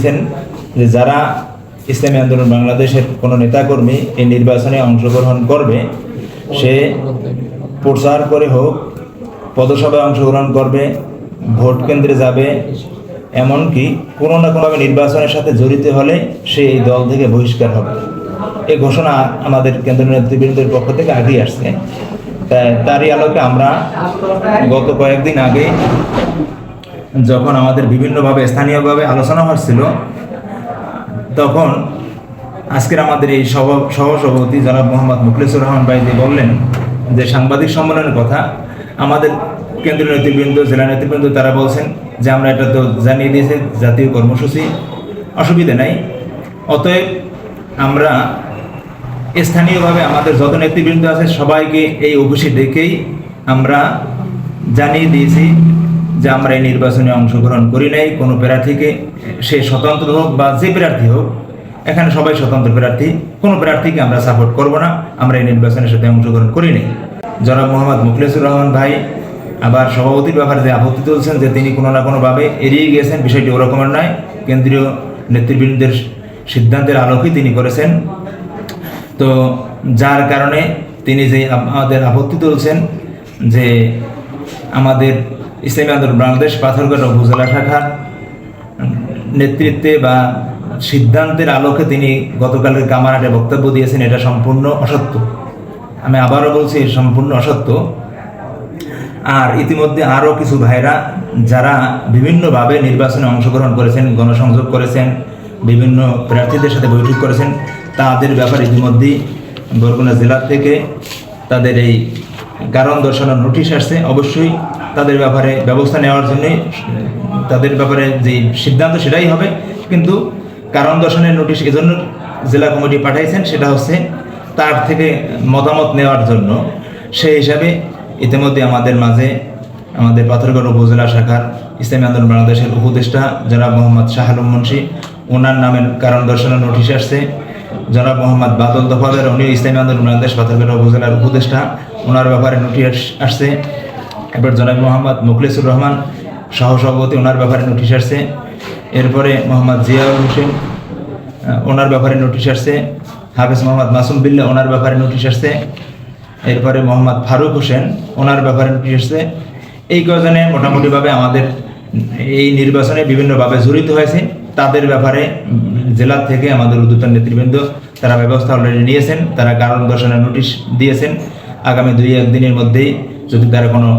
দিয়েছেন যে যারা ইসলামী আন্দোলন বাংলাদেশের কোনো নেতাকর্মী এই নির্বাচনে অংশগ্রহণ করবে, সে প্রচার করে হোক, পদসভায় অংশগ্রহণ করবে, ভোট কেন্দ্রে যাবে, এমনকি কোনো না কোনোভাবে নির্বাচনের সাথে জড়িত হলে সে এই দল থেকে বহিষ্কার হবে। এই ঘোষণা আমাদের কেন্দ্রীয় নেতৃবৃন্দের পক্ষ থেকে আগেই আসছে। তারই আলোকে আমরা গত কয়েকদিন আগে যখন আমাদের বিভিন্নভাবে স্থানীয়ভাবে আলোচনা হচ্ছিল, তখন আজকের আমাদের এই সহসভাপতি জনাব মোহাম্মদ মুখলেসুর রহমান ভাই বললেন যে সাংবাদিক সম্মেলনের কথা। আমাদের কেন্দ্রীয় নেতৃবৃন্দ, জেলা নেতৃবৃন্দ তারা বলছেন যে আমরা এটা তো জানিয়ে দিয়েছি, জাতীয় কর্মসূচি, অসুবিধা নাই। অতএব আমরা স্থানীয়ভাবে আমাদের যত নেতৃবৃন্দ আছে সবাইকে এই অফিসে ডেকেই আমরা জানিয়ে দিয়েছি যে আমরা এই নির্বাচনে অংশগ্রহণ করি নাই। কোনো প্রার্থীকে, সে স্বতন্ত্র হোক বা যে প্রার্থী হোক, এখানে সবাই স্বতন্ত্র প্রার্থী, কোনো প্রার্থীকে আমরা সাপোর্ট করব না, আমরা এই নির্বাচনের সাথে অংশগ্রহণ করি নাই। জনাব মোহাম্মদ মুখলেসুর রহমান ভাই আবার সভাপতির ব্যাপারে যে আপত্তি তুলছেন যে তিনি কোনো না কোনোভাবে এড়িয়ে গিয়েছেন, বিষয়টি ওরকমের নয়, কেন্দ্রীয় নেতৃবৃন্দের সিদ্ধান্তের আলোকে তিনি করেছেন। তো যার কারণে তিনি যে আমাদের আপত্তি তুলছেন যে আমাদের ইসলামী আন্দোলন বাংলাদেশ পাথরঘাটা উপজেলা শাখার নেতৃত্বে বা সিদ্ধান্তের আলোকে তিনি গতকালের কামারহাটে বক্তব্য দিয়েছেন, এটা সম্পূর্ণ অসত্য। আমি আবারও বলছি, সম্পূর্ণ অসত্য। আর ইতিমধ্যে আরও কিছু ভাইরা যারা বিভিন্নভাবে নির্বাচনে অংশগ্রহণ করেছেন, গণসংযোগ করেছেন, বিভিন্ন প্রার্থীদের সাথে বৈঠক করেছেন, তাদের ব্যাপারে ইতিমধ্যেই বরগুনা জেলা থেকে তাদের এই কারণ দর্শানোর নোটিশ আসছে। অবশ্যই তাদের ব্যাপারে ব্যবস্থা নেওয়ার জন্যই, তাদের ব্যাপারে যে সিদ্ধান্ত সেটাই হবে, কিন্তু কারণ দর্শনের নোটিশ এজন্য জেলা কমিটি পাঠাইছেন, সেটা হচ্ছে তার থেকে মতামত নেওয়ার জন্য। সেই হিসাবে ইতিমধ্যে আমাদের মাঝে আমাদের পাথরঘাটা উপজেলা শাখার ইসলামী আন্দোলন বাংলাদেশের উপদেষ্টা জনাব মোহাম্মদ শাহ আলম মুন্সি, ওনার নামের কারণ দর্শানোর নোটিশ আসছে। জনাব মোহাম্মদ বাদল দফাদার, উনিও ইসলামী আন্দোলন বাংলাদেশ পাথরঘাটা উপজেলার উপদেষ্টা, ওনার ব্যাপারে নোটিশ আসছে। এরপর জনাব মোহাম্মদ মুখলেসুর রহমান সহসভাপতি, ওনার ব্যাপারে নোটিশ আসছে। এরপরে মোহাম্মদ জিয়াউল হোসেন, ওনার ব্যাপারে নোটিশ আসছে। হাফেজ মোহাম্মদ মাসুম বিল্লাহ, ওনার ব্যাপারে নোটিশ আসছে। এরপরে মোহাম্মদ ফারুক হোসেন, ওনার ব্যাপারে নোটিশ আসছে। এই কজনে মোটামুটিভাবে আমাদের এই নির্বাচনে বিভিন্নভাবে জড়িত হয়েছে, তাদের ব্যাপারে জেলা থেকে আমাদের ঊর্ধ্বতন নেতৃবৃন্দ তারা ব্যবস্থা অলরেডি নিয়েছেন। তারা কারণ দর্শানোর নোটিশ দিয়েছেন। আগামী 2-1 দিনের মধ্যেই যদি তারা কোনো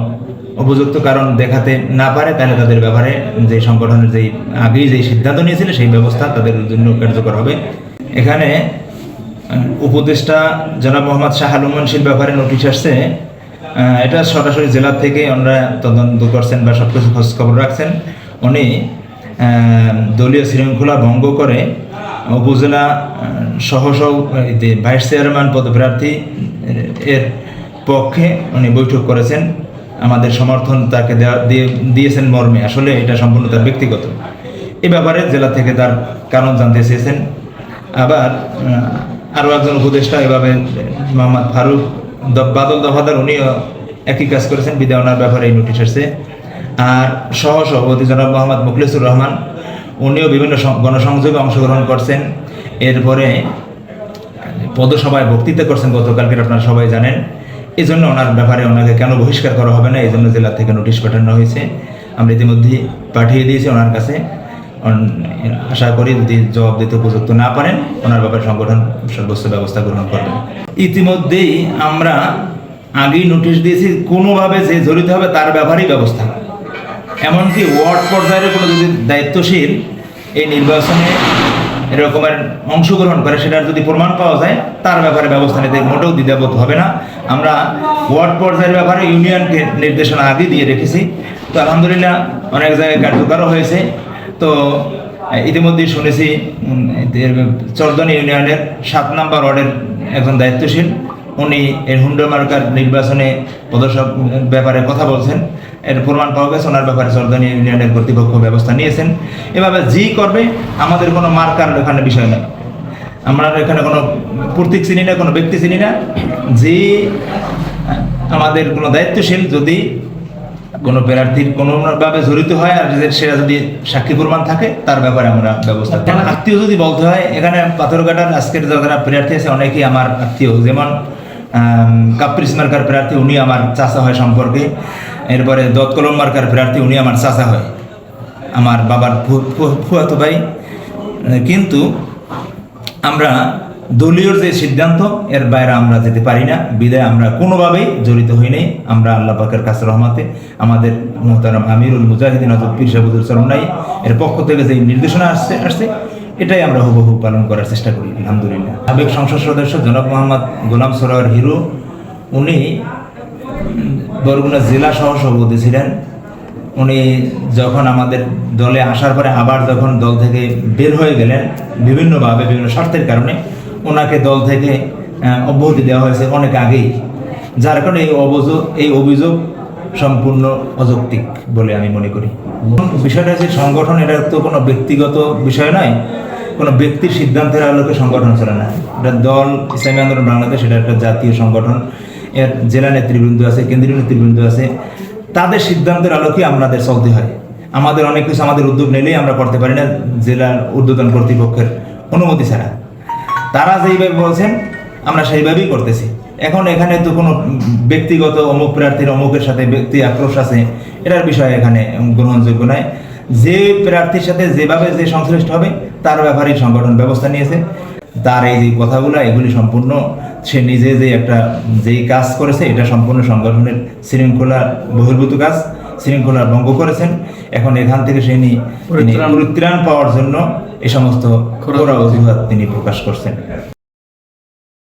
উপযুক্ত কারণ দেখাতে না পারে, তাহলে তাদের ব্যাপারে যে সংগঠনের যেই আগেই যেই সিদ্ধান্ত নিয়েছিল সেই ব্যবস্থা তাদের জন্য কার্যকর হবে। এখানে উপদেষ্টা জনাব মোহাম্মদ শাহ আলম মুন্সির ব্যাপারে নোটিশ আসছে। এটা সরাসরি জেলা থেকে ওনারা তদন্ত করছেন বা সব কিছু খোঁজ খবর রাখছেন। উনি দলীয় শৃঙ্খলা ভঙ্গ করে উপজেলা ভাইস চেয়ারম্যান পদপ্রার্থী এর পক্ষে উনি বৈঠক করেছেন। আমাদের সমর্থন তাকে দিয়েছেন মর্মে। আসলে এটা সম্পূর্ণ তার ব্যক্তিগত। এ ব্যাপারে জেলা থেকে তার কারণ জানতে চেয়েছেন। আবার আরও একজন উপদেষ্টা এভাবে মোহাম্মদ ফারুক বাদল দফাদার, উনিও একই কাজ করেছেন, বিদায় ওনার ব্যাপারে এই নোটিশ আসছে। আর সহসভাপতি জনাব মোহাম্মদ মুখলেসুর রহমান, উনিও বিভিন্ন গণসংযোগে অংশগ্রহণ করছেন। এরপরে পদসভায় বক্তৃতা করছেন গতকালকে, আপনারা সবাই জানেন। এই জন্য ওনার ব্যাপারে ওনাকে কেন বহিষ্কার করা হবে না, এই জন্য জেলা থেকে নোটিশ পাঠানো হয়েছে। আমরা ইতিমধ্যেই পাঠিয়ে দিয়েছি ওনার কাছে। আশা করি যদি জবাব দিতে উপযুক্ত না পারেন, ওনার ব্যাপারে সংগঠন সর্বোচ্চ ব্যবস্থা গ্রহণ করবেন। ইতিমধ্যেই আমরা আগেই নোটিশ দিয়েছি, কোনোভাবে যে জড়িত হবে তার ব্যাপারেই ব্যবস্থা। এমনকি ওয়ার্ড পর্যায়ের কোনো যদি দায়িত্বশীল এই নির্বাচনে এরকমের অংশগ্রহণ করে, সেটার যদি প্রমাণ পাওয়া যায়, তার ব্যাপারে ব্যবস্থা নিতে মোটেও দ্বিধাবোধ হবে না। আমরা ওয়ার্ড পর্যায়ের ব্যাপারে ইউনিয়নকে নির্দেশনা আগে দিয়ে রেখেছি। তো আলহামদুলিল্লাহ অনেক জায়গায় কার্যকরও হয়েছে। তো ইতিমধ্যেই শুনেছি চরদনী ইউনিয়নের 7 নম্বর ওয়ার্ডের একজন দায়িত্বশীল, উনি এর হুন্ডা মার্কার নির্বাচনে প্রদর্শক ব্যাপারে কথা বলছেন। এর প্রমাণ পাওয়া গেছে, ওনার ব্যাপারে চরদনী ইউনিয়নের কর্তৃপক্ষ ব্যবস্থা নিয়েছেন। এভাবে জি করবে, আমাদের কোনো মার্কার এখানে বিষয় নেই। আমরা এখানে কোনো প্রতীক চিনি না, কোনো ব্যক্তি চিনি না। জি আমাদের কোনো দায়িত্বশীল যদি কোনো প্রার্থীর কোনোভাবে জড়িত হয় আর সেটা যদি সাক্ষী প্রমাণ থাকে তার ব্যাপারে আমরা ব্যবস্থা করি। আত্মীয় যদি বলতে হয়, এখানে পাথরঘাটার আজকের যারা প্রার্থী আছে অনেকেই আমার আত্মীয়, যেমন কাপ্রিস মার্কার প্রার্থী উনি আমার চাচা হয় সম্পর্কে, এরপরে দৎকলম মার্কার প্রার্থী উনি আমার চাচা হয়, আমার বাবার ফুয়াতো ভাই। কিন্তু আমরা দলীয় যে সিদ্ধান্ত এর বাইরে আমরা যেতে পারি না, বিদায় আমরা কোনোভাবেই জড়িত হই নাই। আমরা আল্লাহ পাকের কাছে রহমতে আমাদের মোহতারাম আমিরুল মুজাহিদিন হযরত পীর সাহেবুদ্দৌলা চরমনাই এর পক্ষ থেকে যে নির্দেশনা আসছে এটাই আমরা হুবহু পালন করার চেষ্টা করি আলহামদুলিল্লাহ। সাবেক সংসদ সদস্য জনাব মোহাম্মদ গোলাম সরোয়ার হিরো, উনি বরগুনা জেলা সহসভাপতি ছিলেন। উনি যখন আমাদের দলে আসার পরে আবার যখন দল থেকে বের হয়ে গেলেন বিভিন্নভাবে বিভিন্ন স্বার্থের কারণে, ওনাকে দল থেকে অব্যাহতি দেওয়া হয়েছে অনেক আগেই, যার কারণে এই অভিযোগ সম্পূর্ণ অযৌক্তিক বলে আমি মনে করি। বিষয়টা হচ্ছে সংগঠন, এটা তো কোনো ব্যক্তিগত বিষয় নয়, কোনো ব্যক্তির সিদ্ধান্তের আলোকে সংগঠন চলে না। এটা দল ইসলামী আন্দোলন বাংলাদেশ, এটা একটা জাতীয় সংগঠন, এর জেলা নেতৃবৃন্দ আছে, কেন্দ্রীয় নেতৃবৃন্দ আছে, তাদের সিদ্ধান্তের আলোকে আমাদের চলতে হয়। আমাদের অনেক কিছু আমাদের উদ্যোগ নিলেই আমরা করতে পারি না জেলার ঊর্ধ্বতন কর্তৃপক্ষের অনুমতি ছাড়া। তারা যেইভাবে বলছেন আমরা সেইভাবেই করতেছি। এখন এখানে তো কোনো ব্যক্তিগত অমুক প্রার্থীর অমুকের সাথে ব্যক্তি আক্রোশ আছে, এটার বিষয় এখানে গ্রহণযোগ্য নয়। যে প্রার্থীর সাথে যেভাবে যে সংশ্লিষ্ট হবে তার ব্যাপারেই সংগঠন ব্যবস্থা নিয়েছে। তার এই যে কথাগুলো এগুলি সম্পূর্ণ সে নিজে যে একটা যেই কাজ করেছে এটা সম্পূর্ণ সংগঠনের শৃঙ্খলা বহির্ভূত কাজ, শৃঙ্খলা ভঙ্গ করেছেন। এখন এখান থেকে তিনি পরিত্রাণ পাওয়ার জন্য এই সমস্ত অজুহাত তিনি প্রকাশ করছেন।